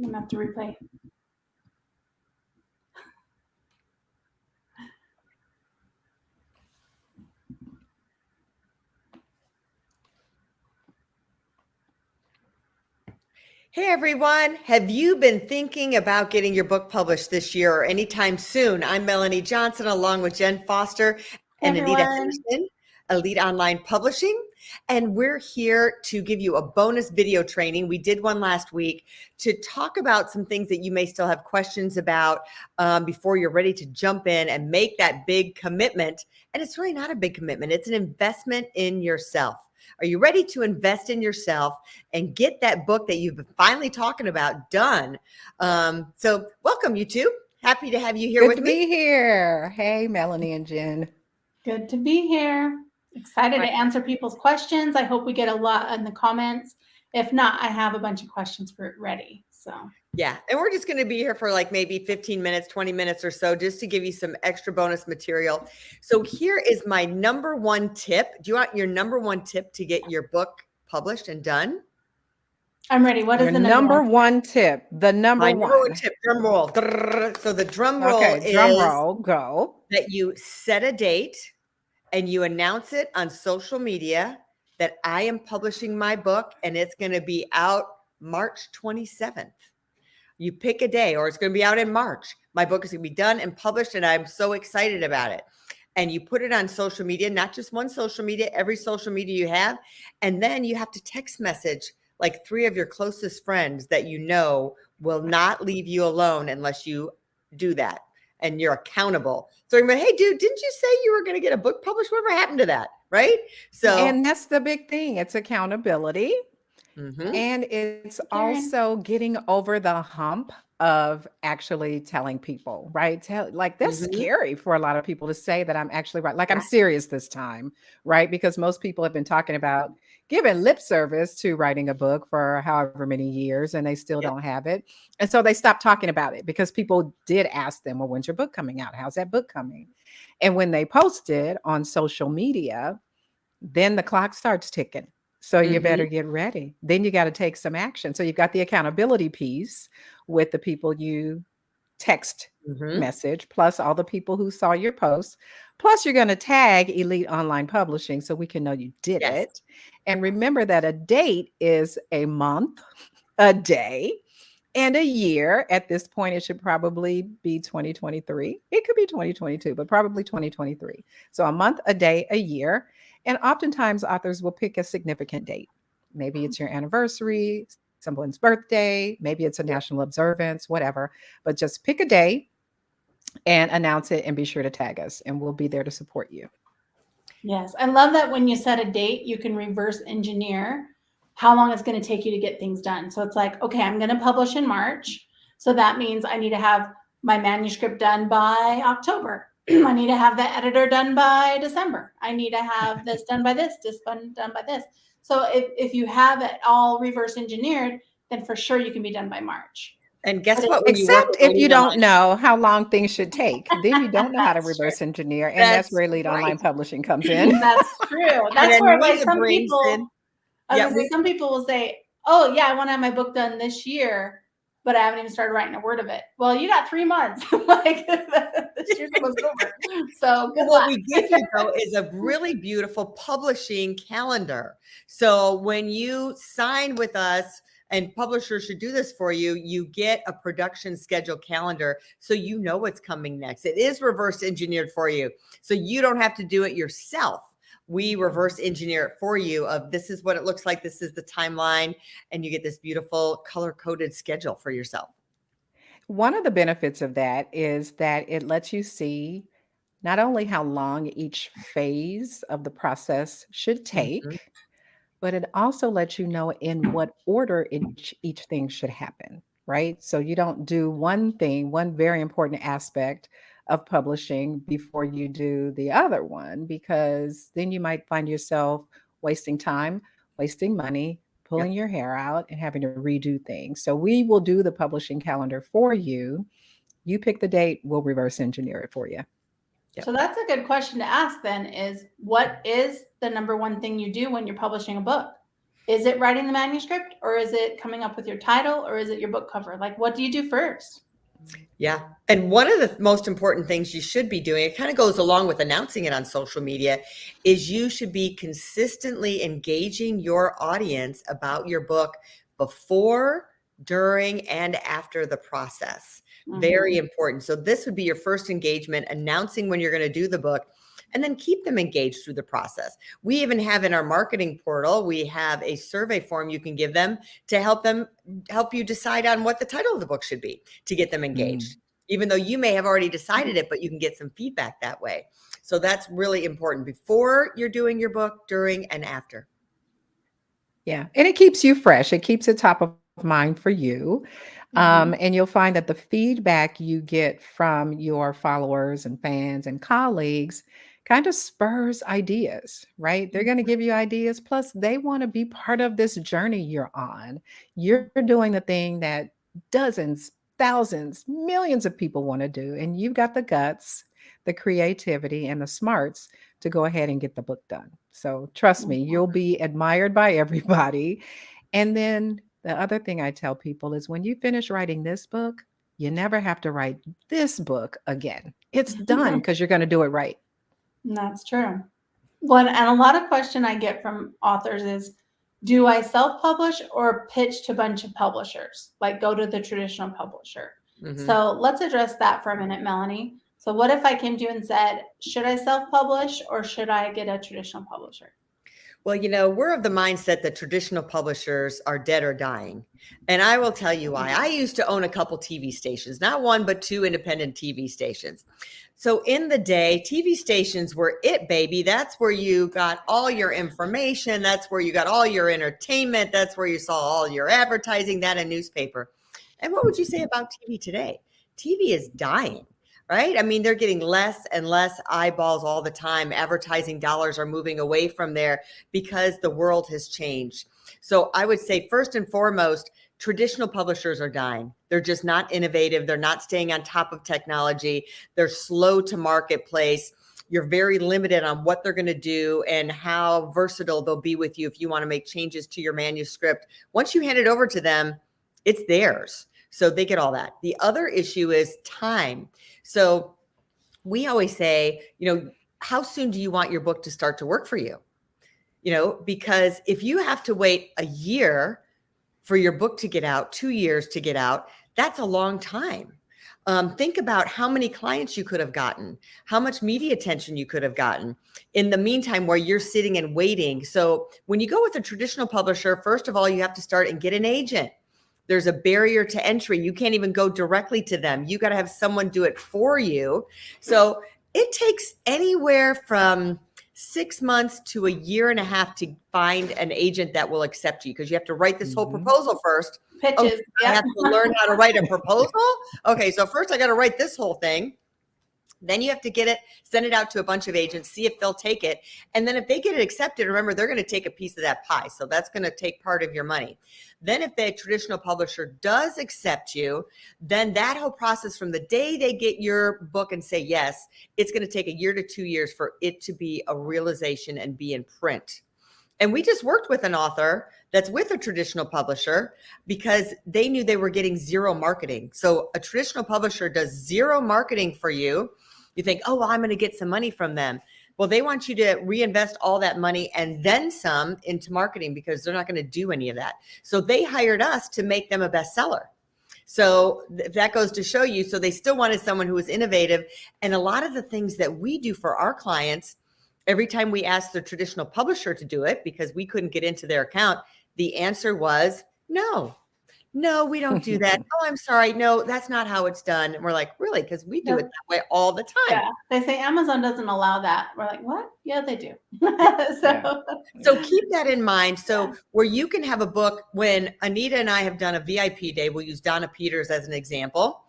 I'm gonna have to replay. Hey everyone, have you been thinking about getting your book published this year or anytime soon? I'm Melanie Johnson along with Jenn Foster and Anita Henderson, Elite Online Publishing. And we're here to give you a bonus video training. We did one last week to talk about some things that you may still have questions about before you're ready to jump in and make that big commitment. And it's really not a big commitment. It's an investment in yourself. Are you ready to invest in yourself and get that book that you've been finally talking about done? So welcome, you two. Happy to have you here with me. Good to be here. Hey, Melanie and Jenn. Good to be here. Excited to answer people's questions. I hope we get a lot in the comments. If not, I have a bunch of questions for it ready. So yeah, and we're just going to be here for like maybe 15 minutes, 20 minutes or so, just to give you some extra bonus material. So here is my number one tip. Do you want your number one tip to get your book published and done? I'm ready. What is the number one tip? The number one tip. Drum roll. So the drum roll is drum roll, go. That you set a date and you announce it on social media that I am publishing my book and it's going to be out March 27th. You pick a day, or it's going to be out in March. My book is going to be done and published, and I'm so excited about it. And you put it on social media, not just one social media, every social media you have. And then you have to text message like 3 of your closest friends that you know will not leave you alone unless you do that. And you're accountable. So you're like, hey, dude, didn't you say you were going to get a book published? Whatever happened to that? Right? So, and that's the big thing. It's accountability. Mm-hmm. And it's also getting over the hump of actually telling people, right? That's scary for a lot of people to say that I'm actually right. Like I'm serious this time, right? Because most people have been talking about giving lip service to writing a book for however many years and they still don't have it. And so they stopped talking about it because people did ask them, well, when's your book coming out? How's that book coming? And when they posted on social media, then the clock starts ticking. So you better get ready. Then you got to take some action. So you've got the accountability piece with the people you text message, plus all the people who saw your post. Plus you're going to tag Elite Online Publishing so we can know you did it. And remember that a date is a month, a day, and a year. At this point, it should probably be 2023. It could be 2022, but probably 2023. So a month, a day, a year. And oftentimes authors will pick a significant date. Maybe it's your anniversary, someone's birthday, maybe it's a national observance, whatever. But just pick a day and announce it and be sure to tag us and we'll be there to support you. Yes. I love that when you set a date, you can reverse engineer how long it's going to take you to get things done. So it's like, okay, I'm going to publish in March. So that means I need to have my manuscript done by October. I need to have the editor done by December. I need to have this done by this done by this. So if you have it all reverse engineered, then for sure you can be done by March. And guess what? Except if you don't know how long things should take, then you don't know how to reverse engineer. And that's where Elite Online Publishing comes in. That's true. That's where like some people, some people will say, oh yeah, I want to have my book done this year, but I haven't even started writing a word of it. Well, you got 3 months. Like this year's almost over. So what we give you though is a really beautiful publishing calendar. So when you sign with us, and publishers should do this for you, you get a production schedule calendar so you know what's coming next. It is reverse engineered for you. So you don't have to do it yourself. We reverse engineer it for you of this is what it looks like. This is the timeline. And you get this beautiful color-coded schedule for yourself. One of the benefits of that is that it lets you see not only how long each phase of the process should take, but it also lets you know in what order each thing should happen, right? So you don't do one thing, one very important aspect of publishing before you do the other one, because then you might find yourself wasting time, wasting money, pulling your hair out and having to redo things. So we will do the publishing calendar for you. You pick the date, we'll reverse engineer it for you. So that's a good question to ask then is what is the number one thing you do when you're publishing a book? Is it writing the manuscript, or is it coming up with your title, or is it your book cover? Like, what do you do first? Yeah. And one of the most important things you should be doing, it kind of goes along with announcing it on social media, is you should be consistently engaging your audience about your book before, during, and after the process. Very important. So this would be your first engagement, announcing when you're going to do the book, and then keep them engaged through the process. We even have in our marketing portal, we have a survey form you can give them to help you decide on what the title of the book should be to get them engaged. Even though you may have already decided it, but you can get some feedback that way. So that's really important before you're doing your book, during, and after. Yeah. And it keeps you fresh. It keeps it top of mind for you. And you'll find that the feedback you get from your followers and fans and colleagues kind of spurs ideas, right? They're going to give you ideas. Plus, they want to be part of this journey you're on. You're doing the thing that dozens, thousands, millions of people want to do. And you've got the guts, the creativity, and the smarts to go ahead and get the book done. So trust me, you'll be admired by everybody. And then the other thing I tell people is when you finish writing this book, you never have to write this book again. It's done because you're going to do it right. That's true. One, and a lot of question I get from authors is, do I self-publish or pitch to a bunch of publishers? Like go to the traditional publisher. So let's address that for a minute, Melanie. So what if I came to you and said, should I self-publish or should I get a traditional publisher? Well, we're of the mindset that traditional publishers are dead or dying. And I will tell you why. I used to own a couple TV stations, not one, but two independent TV stations. So in the day, TV stations were it, baby. That's where you got all your information. That's where you got all your entertainment. That's where you saw all your advertising, that and newspaper. And what would you say about TV today? TV is dying. Right? I mean, they're getting less and less eyeballs all the time. Advertising dollars are moving away from there because the world has changed. So I would say first and foremost, traditional publishers are dying. They're just not innovative. They're not staying on top of technology. They're slow to marketplace. You're very limited on what they're going to do and how versatile they'll be with you if you want to make changes to your manuscript. Once you hand it over to them, it's theirs. So they get all that. The other issue is time. So we always say, how soon do you want your book to start to work for you? Because if you have to wait a year for your book to get out, 2 years to get out, that's a long time. Think about how many clients you could have gotten, how much media attention you could have gotten in the meantime where you're sitting and waiting. So when you go with a traditional publisher, first of all, you have to start and get an agent. There's a barrier to entry. You can't even go directly to them. You got to have someone do it for you. So it takes anywhere from 6 months to a year and a half to find an agent that will accept you because you have to write this whole proposal first. Pitches. I have to learn how to write a proposal. Okay, so first I got to write this whole thing. Then you have to get it, send it out to a bunch of agents, see if they'll take it. And then if they get it accepted, remember, they're going to take a piece of that pie. So that's going to take part of your money. Then if the traditional publisher does accept you, then that whole process from the day they get your book and say yes, it's going to take a year to 2 years for it to be a realization and be in print. And we just worked with an author that's with a traditional publisher because they knew they were getting zero marketing. So a traditional publisher does zero marketing for you. You think, oh, well, I'm going to get some money from them. Well, they want you to reinvest all that money and then some into marketing because they're not going to do any of that. So they hired us to make them a bestseller. So that goes to show you. So they still wanted someone who was innovative. And a lot of the things that we do for our clients, every time we asked the traditional publisher to do it because we couldn't get into their account, the answer was no, we don't do that. Oh, I'm sorry. No, that's not how it's done. And we're like, really? Because we do it that way all the time. Yeah. They say Amazon doesn't allow that. We're like, what? Yeah, they do. So keep that in mind. So where you can have a book, when Anita and I have done a VIP day, we'll use Donna Peters as an example.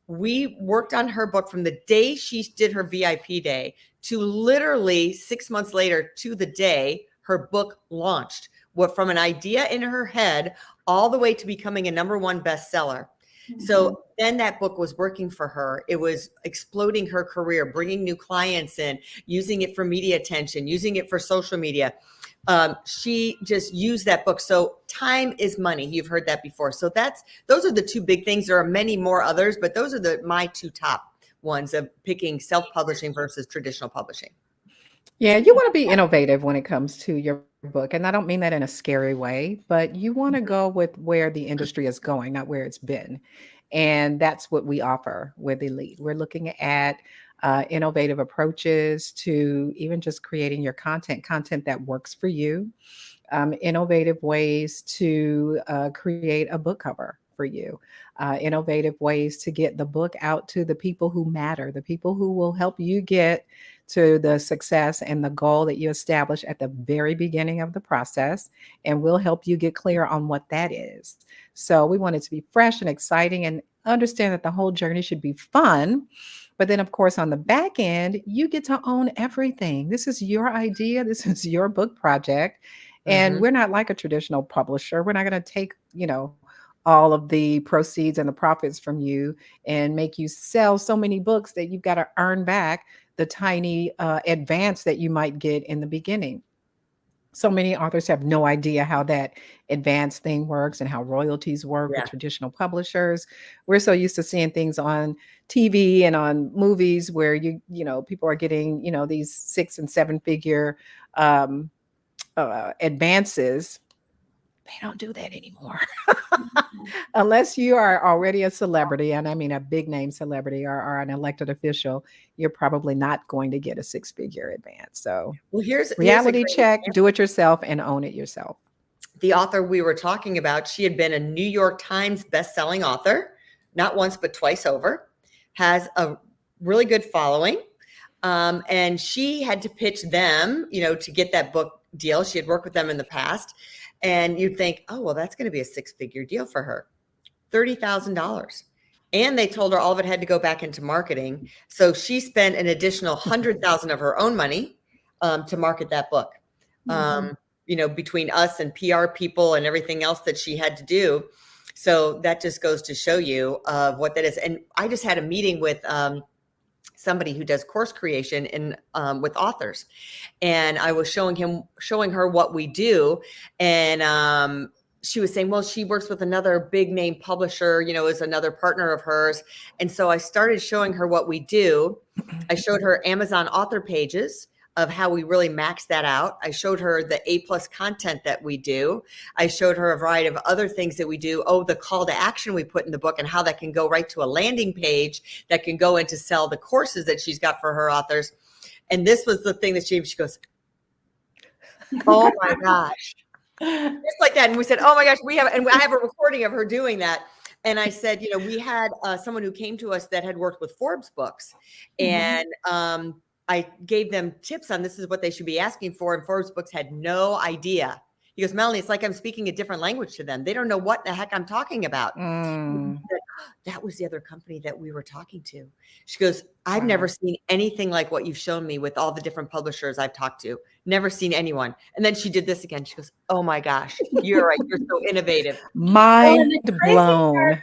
We worked on her book from the day she did her VIP day to literally 6 months later to the day her book launched. What from an idea in her head all the way to becoming a #1 bestseller. So then that book was working for her. It was exploding her career, bringing new clients in, using it for media attention, using it for social media. She just used that book. So time is money. You've heard that before. So those are the two big things. There are many more others, but those are my two top ones of picking self-publishing versus traditional publishing. Yeah, you want to be innovative when it comes to your book. And I don't mean that in a scary way, but you want to go with where the industry is going, not where it's been. And that's what we offer with Elite. We're looking at innovative approaches to even just creating your content that works for you, innovative ways to create a book cover for you, innovative ways to get the book out to the people who matter, the people who will help you get to the success and the goal that you establish at the very beginning of the process. And we'll help you get clear on what that is. So we want it to be fresh and exciting and understand that the whole journey should be fun. But then, of course, on the back end, you get to own everything. This is your idea. This is your book project. And we're not like a traditional publisher. We're not going to take, all of the proceeds and the profits from you and make you sell so many books that you've got to earn back the tiny advance that you might get in the beginning. So many authors have no idea how that advance thing works and how royalties work with traditional publishers. We're so used to seeing things on TV and on movies where people are getting, these 6 and 7 figure advances. They don't do that anymore. Unless you are already a celebrity, and I mean a big name celebrity or an elected official, you're probably not going to get a 6-figure advance. So here's reality check, do it yourself and own it yourself. The author we were talking about, she had been a New York Times bestselling author, not once, but twice over, has a really good following. And she had to pitch them, to get that book deal. She had worked with them in the past. And you'd think, oh, well, that's going to be a 6-figure deal for her. $30,000. And they told her all of it had to go back into marketing. So she spent an additional $100,000 of her own money to market that book. Between us and PR people and everything else that she had to do. So that just goes to show you what that is. And I just had a meeting with somebody who does course creation with authors. And I was showing her what we do. And she was saying, well, she works with another big name publisher, is another partner of hers. And so I started showing her what we do. I showed her Amazon author pages of how we really max that out. I showed her the A+ content that we do. I showed her a variety of other things that we do. Oh, the call to action we put in the book and how that can go right to a landing page that can go in to sell the courses that she's got for her authors. And this was the thing that she goes, oh my gosh. Just like that. And we said, oh my gosh, I have a recording of her doing that. And I said, we had someone who came to us that had worked with Forbes books. And I gave them tips on this is what they should be asking for. And Forbes books had no idea. He goes, Melanie, it's like I'm speaking a different language to them. They don't know what the heck I'm talking about. That was the other company that we were talking to. She goes, I've never seen anything like what you've shown me with all the different publishers I've talked to. Never seen anyone. And then she did this again. She goes, oh my gosh, you're right. You're so innovative. Mind blown.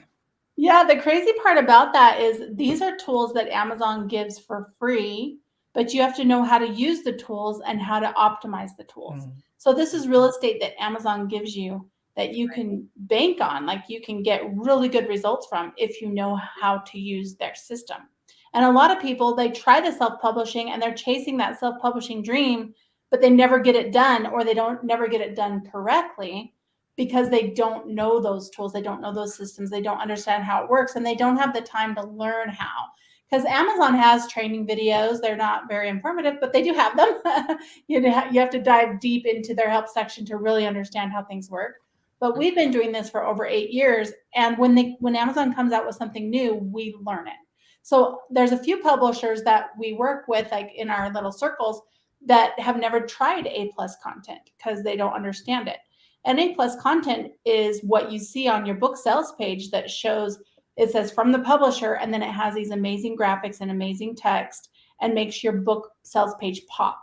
Yeah, the crazy part about that is these are tools that Amazon gives for free, but you have to know how to use the tools and how to optimize the tools. So this is real estate that Amazon gives you that you can bank on, like you can get really good results from if you know how to use their system. And a lot of people, they try the self-publishing and they're chasing that self-publishing dream, but they never get it done, or they never get it done correctly because they don't know those tools. They don't know those systems. They don't understand how it works, and they don't have the time to learn how. Because Amazon has training videos. They're not very informative, but they do have them. You have to dive deep into their help section to really understand how things work. But we've been doing this for over 8 years. And when Amazon comes out with something new, we learn it. So there's a few publishers that we work with, like in our little circles, that have never tried A+ content because they don't understand it. And A+ content is what you see on your book sales page that shows, it says from the publisher, and then it has these amazing graphics and amazing text and makes your book sales page pop.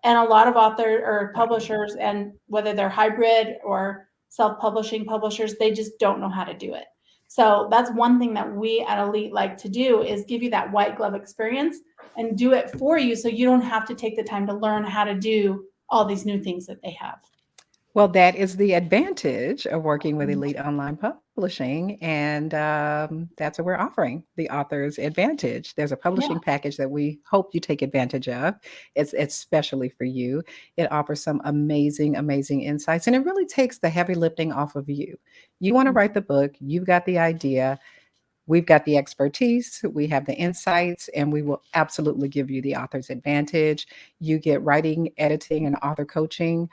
And a lot of authors or publishers, and whether they're hybrid or self-publishing publishers, they just don't know how to do it. So that's one thing that we at Elite like to do, is give you that white glove experience and do it for you, so you don't have to take the time to learn how to do all these new things that they have. Well, that is the advantage of working with Elite Online Publishing, and that's what we're offering, the author's advantage. There's a publishing package that we hope you take advantage of. It's especially for you. It offers some amazing, amazing insights, and it really takes the heavy lifting off of you. You want to write the book, you've got the idea, we've got the expertise, we have the insights, and we will absolutely give you the author's advantage. You get writing, editing, and author coaching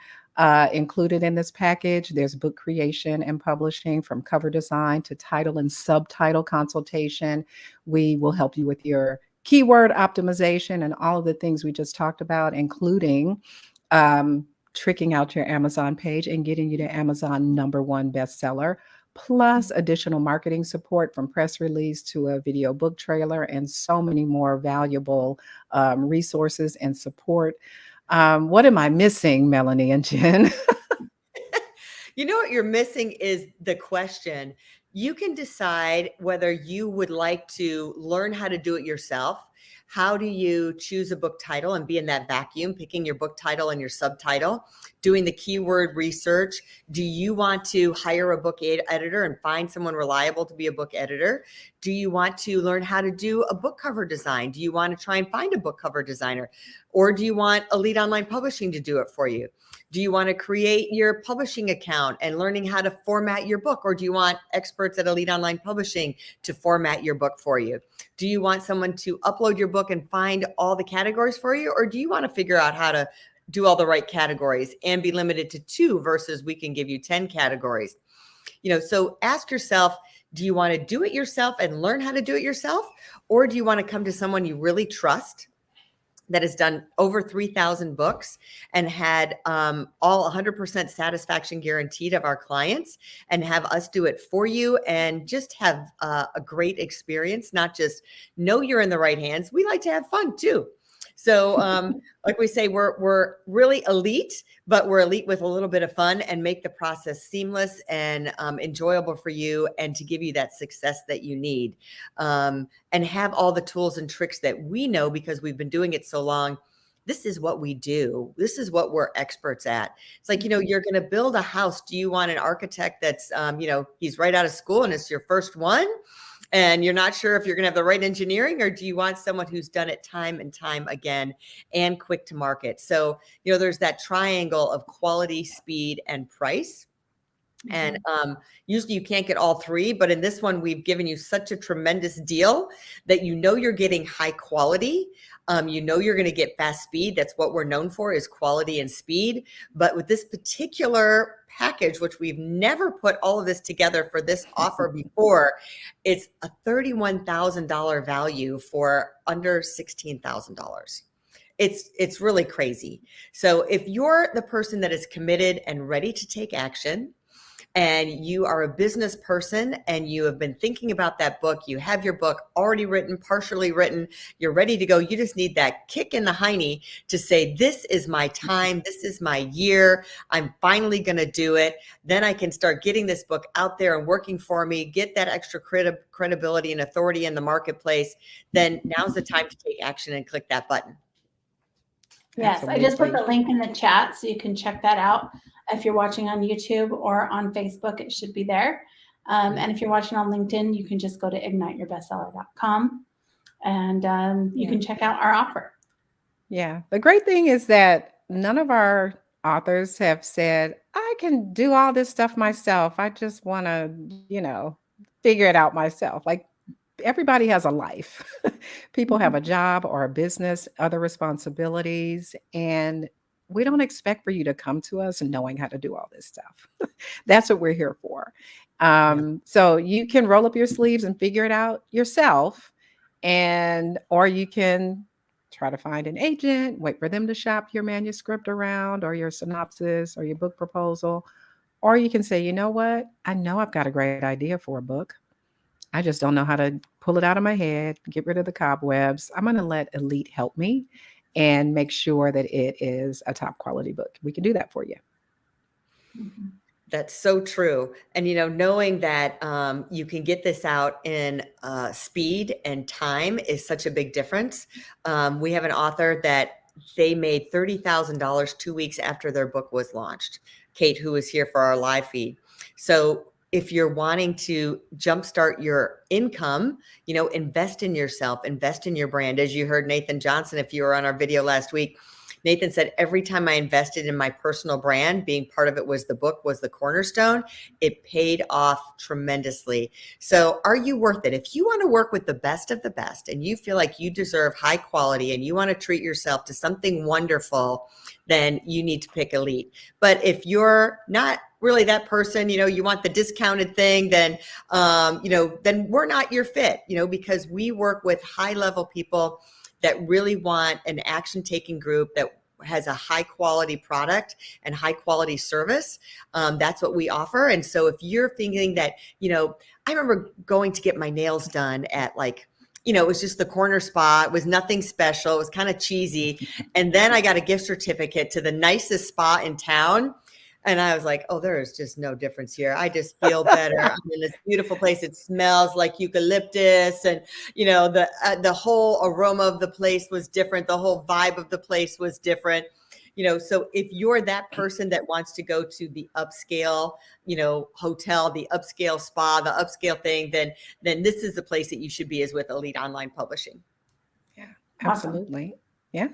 included in this package. There's book creation and publishing, from cover design to title and subtitle consultation. We will help you with your keyword optimization and all of the things we just talked about, including tricking out your Amazon page and getting you to Amazon #1 bestseller, plus additional marketing support, from press release to a video book trailer, and so many more valuable resources and support. What am I missing, Melanie and Jenn? You know what you're missing is the question. You can decide whether you would like to learn how to do it yourself. How do you choose a book title and be in that vacuum, picking your book title and your subtitle, doing the keyword research? Do you want to hire a book editor and find someone reliable to be a book editor? Do you want to learn how to do a book cover design? Do you want to try and find a book cover designer? Or do you want Elite Online Publishing to do it for you? Do you want to create your publishing account and learning how to format your book? Or do you want experts at Elite Online Publishing to format your book for you? Do you want someone to upload your book and find all the categories for you? Or do you want to figure out how to do all the right categories and be limited to 2 versus we can give you 10 categories? So ask yourself, do you want to do it yourself and learn how to do it yourself? Or do you want to come to someone you really trust that has done over 3,000 books and had all 100% satisfaction guaranteed of our clients, and have us do it for you and just have a great experience, not just know you're in the right hands. We like to have fun too. So like we say, we're really elite, but we're elite with a little bit of fun, and make the process seamless and enjoyable for you, and to give you that success that you need, and have all the tools and tricks that we know because we've been doing it so long. This is what we do. This is what we're experts at. It's like, you're going to build a house. Do you want an architect that's, he's right out of school and it's your first one, and you're not sure if you're going to have the right engineering? Or do you want someone who's done it time and time again and quick to market? So, there's that triangle of quality, speed, and price. And usually you can't get all 3, but in this one, we've given you such a tremendous deal that you're getting high quality. You're going to get fast speed. That's what we're known for, is quality and speed. But with this particular package, which we've never put all of this together for this offer before, it's a $31,000 value for under $16,000. It's really crazy. So if you're the person that is committed and ready to take action, and you are a business person and you have been thinking about that book, you have your book already written, partially written, you're ready to go. You just need that kick in the hiney to say, this is my time. This is my year. I'm finally going to do it. Then I can start getting this book out there and working for me, get that extra credibility and authority in the marketplace. Then now's the time to take action and click that button. Yes, I just put the link in the chat so you can check that out. If you're watching on YouTube or on Facebook, it should be there. And if you're watching on LinkedIn, you can just go to igniteyourbestseller.com and you can check out our offer. Yeah. The great thing is that none of our authors have said, I can do all this stuff myself. I just want to, figure it out myself. Like, everybody has a life. People have a job or a business, other responsibilities, and we don't expect for you to come to us knowing how to do all this stuff. That's what we're here for. So you can roll up your sleeves and figure it out yourself, or you can try to find an agent, wait for them to shop your manuscript around, or your synopsis, or your book proposal. Or you can say, you know what? I know I've got a great idea for a book. I just don't know how to pull it out of my head, get rid of the cobwebs. I'm going to let Elite help me and make sure that it is a top quality book. We can do that for you. That's so true. And, knowing that you can get this out in speed and time is such a big difference. We have an author that they made $30,000 2 weeks after their book was launched. Kate, who was here for our live feed. So if you're wanting to jumpstart your income, invest in yourself, invest in your brand. As you heard Nathan Johnson, if you were on our video last week, Nathan said, every time I invested in my personal brand, being part of it was the book, was the cornerstone, it paid off tremendously. So are you worth it? If you want to work with the best of the best and you feel like you deserve high quality and you want to treat yourself to something wonderful, then you need to pick Elite. But if you're not really that person, you want the discounted thing, then, then we're not your fit, because we work with high level people that really want an action taking group that has a high quality product and high quality service. That's what we offer. And so if you're thinking that, I remember going to get my nails done at it was just the corner spa. It was nothing special. It was kind of cheesy. And then I got a gift certificate to the nicest spa in town. And I was like, oh, there is just no difference here. I just feel better. I'm in this beautiful place. It smells like eucalyptus. And, the whole aroma of the place was different. The whole vibe of the place was different. So if you're that person that wants to go to the upscale, hotel, the upscale spa, the upscale thing, then this is the place that you should be, is with Elite Online Publishing. Yeah, absolutely. Yeah.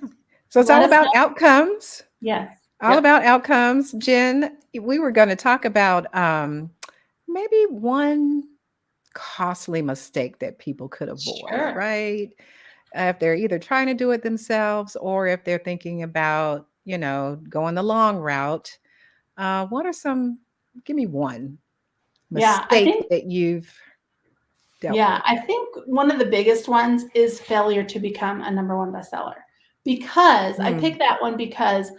So it's all about outcomes. Yes. All about outcomes. Jenn, we were going to talk about maybe one costly mistake that people could avoid, right? If they're either trying to do it themselves or if they're thinking about, going the long route. What are some, give me one mistake that you've dealt with? I think one of the biggest ones is failure to become a #1 bestseller. Because I picked that one because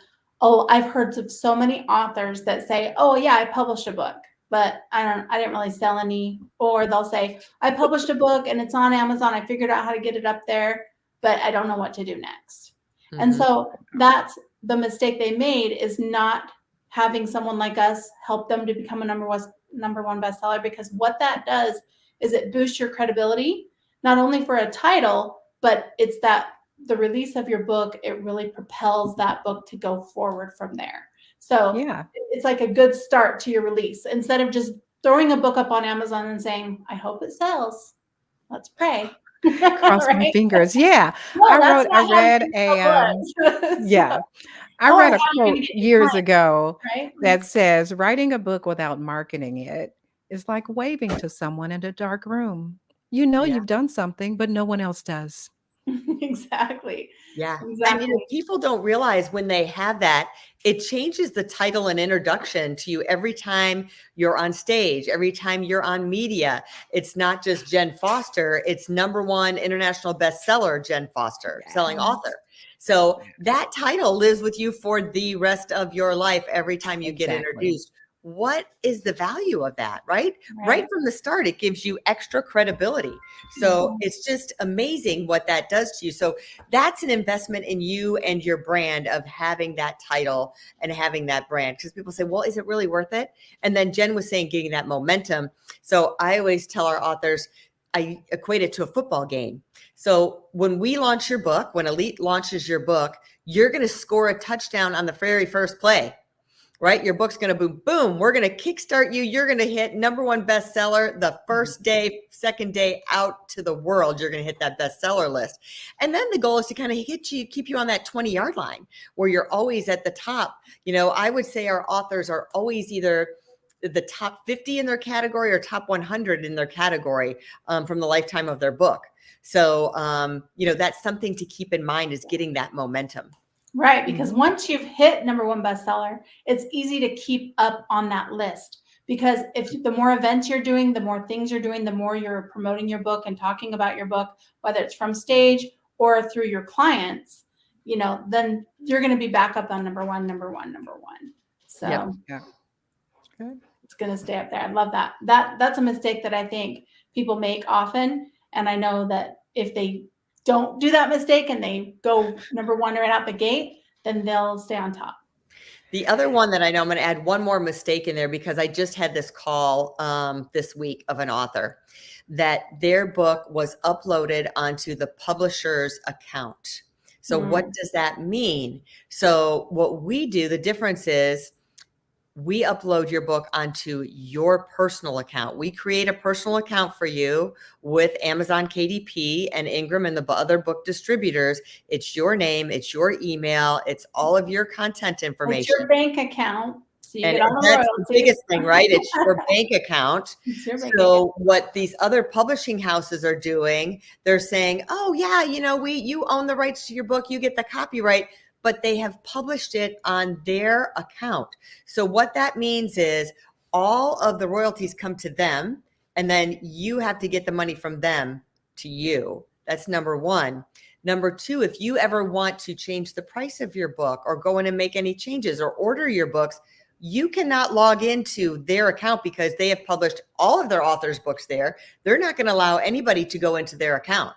I've heard of so many authors that say, oh yeah, I published a book, but I didn't really sell any. Or they'll say, I published a book and it's on Amazon. I figured out how to get it up there, but I don't know what to do next. Mm-hmm. And so that's the mistake they made, is not having someone like us help them to become a #1 bestseller, because what that does is it boosts your credibility, not only for a title, but it's that the release of your book, it really propels that book to go forward from there. So it's like a good start to your release. Instead of just throwing a book up on Amazon and saying, I hope it sells. Let's pray. Cross my fingers. Yeah. No, I read a quote years ago that says, writing a book without marketing it is like waving to someone in a dark room. You've done something, but no one else does. Exactly. Yeah. Exactly. And people don't realize when they have that, it changes the title and introduction to you every time you're on stage, every time you're on media. It's not just Jenn Foster, it's #1 international bestseller, Jenn Foster, selling author. So that title lives with you for the rest of your life every time you get introduced. What is the value of that, right? Right from the start, it gives you extra credibility. So it's just amazing what that does to you. So that's an investment in you and your brand, of having that title and having that brand. Because people say, well, is it really worth it? And then Jenn was saying, getting that momentum. So I always tell our authors, I equate it to a football game. So when we launch your book, when Elite launches your book, you're going to score a touchdown on the very first play. Right? Your book's going to boom, boom. We're going to kickstart you. You're going to hit #1 bestseller the first day, second day out to the world. You're going to hit that bestseller list. And then the goal is to kind of keep you on that 20-yard line where you're always at the top. I would say our authors are always either the top 50 in their category or top 100 in their category from the lifetime of their book. So, that's something to keep in mind, is getting that momentum. Right, because once you've hit #1 bestseller, it's easy to keep up on that list. Because if the more events you're doing, the more things you're doing, the more you're promoting your book and talking about your book, whether it's from stage or through your clients, then you're going to be back up on #1. So it's going to stay up there. I love that. That's a mistake that I think people make often. And I know that if they don't do that mistake and they go #1 right out the gate, then they'll stay on top. The other one that I know, I'm going to add one more mistake in there, because I just had this call this week of an author that their book was uploaded onto the publisher's account. So what does that mean? So what we do, the difference is we upload your book onto your personal account. We create a personal account for you with Amazon KDP and Ingram and the other book distributors. It's your name, it's your email, it's all of your content information. It's your bank account. So you And get all the that's royalties. the biggest thing, right? It's your bank account. It's your bank So account. what these other publishing houses are doing, they're saying, oh yeah, you own the rights to your book, you get the copyright, but they have published it on their account. So what that means is all of the royalties come to them, and then you have to get the money from them to you. That's number one. Number two, if you ever want to change the price of your book or go in and make any changes or order your books, you cannot log into their account because they have published all of their authors' books there. They're not going to allow anybody to go into their account.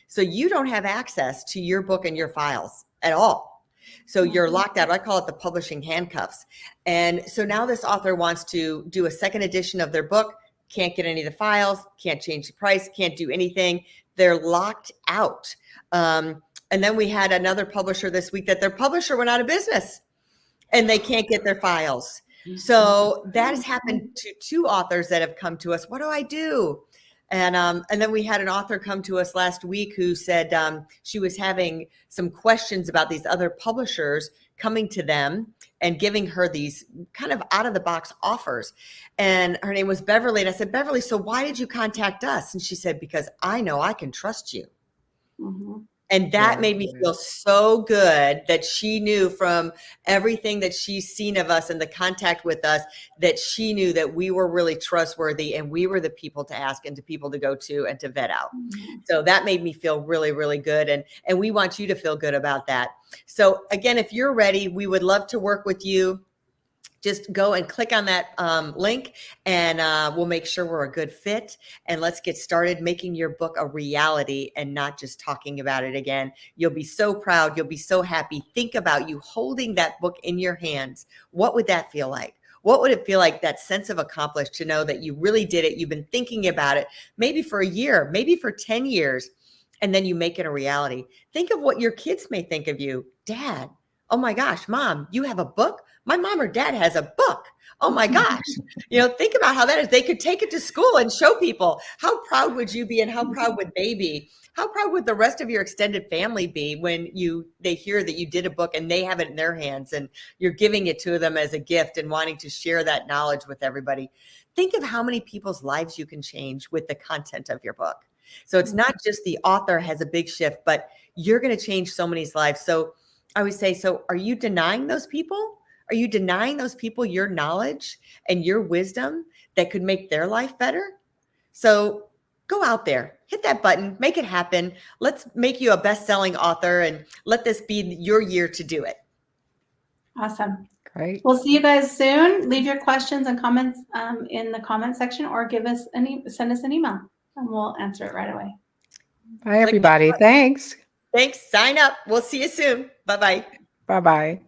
So you don't have access to your book and your files at all. So you're locked out. I call it the publishing handcuffs. And so now this author wants to do a second edition of their book, can't get any of the files, can't change the price, can't do anything. They're locked out. And then we had another publisher this week that their publisher went out of business and they can't get their files. So that has happened to 2 authors that have come to us. What do I do? And then we had an author come to us last week who said she was having some questions about these other publishers coming to them and giving her these kind of out of the box offers. And her name was Beverly. And I said, Beverly, so why did you contact us? And she said, because I know I can trust you. Mm-hmm. And that made me feel so good that she knew from everything that she's seen of us and the contact with us, that she knew that we were really trustworthy and we were the people to ask and to people to go to and to vet out. Mm-hmm. So that made me feel really, really good. And we want you to feel good about that. So again, if you're ready, we would love to work with you. Just go and click on that link and we'll make sure we're a good fit. And let's get started making your book a reality and not just talking about it again. You'll be so proud. You'll be so happy. Think about you holding that book in your hands. What would that feel like? What would it feel like, that sense of accomplished, to know that you really did it? You've been thinking about it, maybe for a year, maybe for 10 years, and then you make it a reality. Think of what your kids may think of you. Dad, oh my gosh, Mom, you have a book? My mom or dad has a book. Oh my gosh. Think about how that is. They could take it to school and show people. How proud would you be, and how proud would they be? How proud would the rest of your extended family be when they hear that you did a book and they have it in their hands and you're giving it to them as a gift and wanting to share that knowledge with everybody? Think of how many people's lives you can change with the content of your book. So it's not just the author has a big shift, but you're going to change so many lives. So I always say, so are you denying those people? Are you denying those people your knowledge and your wisdom that could make their life better? So go out there, hit that button, make it happen. Let's make you a best-selling author and let this be your year to do it. Awesome. Great. We'll see you guys soon. Leave your questions and comments in the comment section, or send us an email and we'll answer it right away. Bye, everybody. Thanks. Thanks. Sign up. We'll see you soon. Bye-bye. Bye-bye.